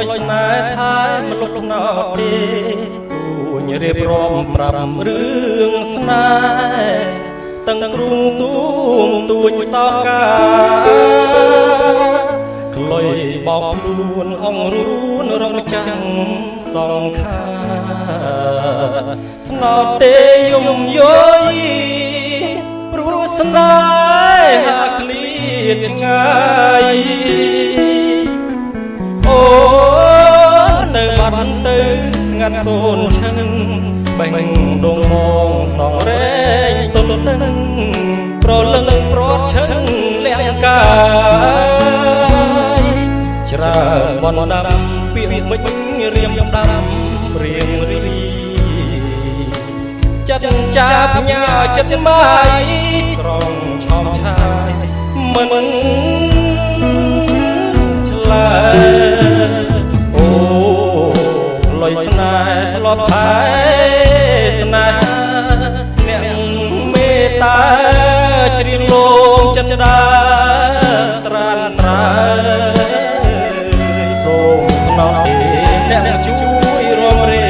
យស្នេហ៍ថាមិនលុបថ្នោតទេទួញរៀបរាប់ប្រាប់រឿងស្នេហ៍ទាំងទ្រូងទួងទួញសោកាក្លុយបោកខ្លួនអងរួនរងចាំសងខាថ្នោតទេយំយោយព្រោះស្នេហ៍ឃ្លាតឆ្ងាយអូនទៅបាត់ទៅស្ងាត់សូនឈឹងបេះដូងមកសងរែងទល់តឹងប្រលឹងប្រត់ឈឹងលាក់កាយច្រើនបនដាំពីមិញរៀមដាំរៀងរីចិត្តចាប់ញ៉ាចិត្តបាយស្រងឆោមឆាយមិនឆ្លើយអូលុយស្នេហ៍ធ្លាប់ថែស្នេហ៍អ្នកមេត្តាជ្រៀងលងចិត្តដាត្រានត្រើយសូមថ្នោតទេអ្នកជួយរំរេ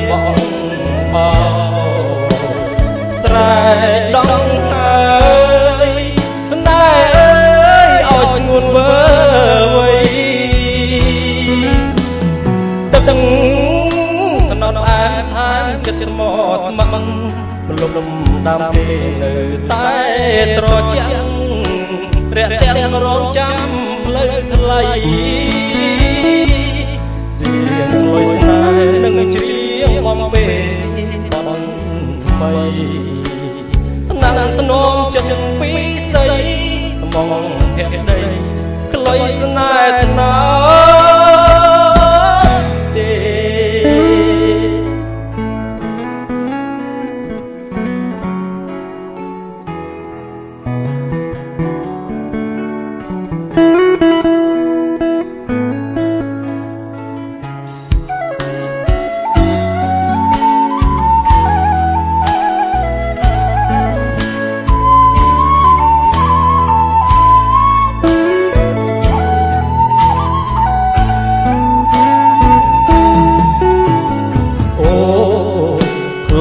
បងបោស្រែកដងហើយស្នេហ៍អើយឲ្យស្ងួនវើវៃទឹកថ្នោតអានថាចិត្តស្មោះស្ម័គ្រលំដើមទេនៅតែត្រជាក់រាក់ទាំងរងចាំផ្លូវថ្លៃសៀងលុយស្នេហ៍នឹងច្រៀងបំពេបនថ្មីថ្នាំថ្នមចិត្តពីស្អីស្មងភក្តីក្លុយស្នេហ៍ថ្នោតទេ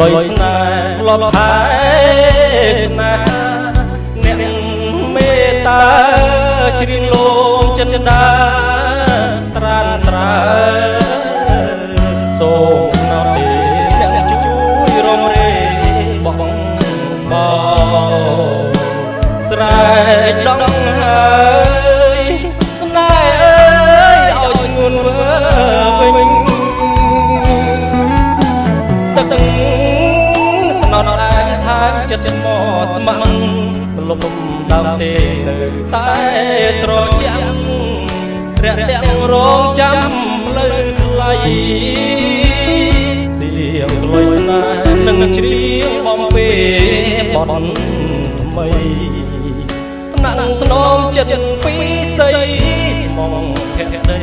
លុយស្នេហ៍ធ្លាប់ថែស្នេហ៍អ្នកមេត្តាជ្រៀងលងចិត្តដាត្រានត្រើសូមថ្នោតទេអ្នកជួយរំរេបងបោស្រែកដងហើយស្នេហ៍អើយឲ្យស្ងួនវើវិញណត់អានថាចិត្តស្មោះស្ម័គ្រលំដើមទេនៅតែត្រជាក់រាក់ទាំងរងចាំផ្លូវថ្លៃសៀងក្លុយស្នេហ៍នឹងច្រៀងបំពេបនថ្មីថ្នាក់ថ្នមចិត្តពីស្អីស្មងភក្តី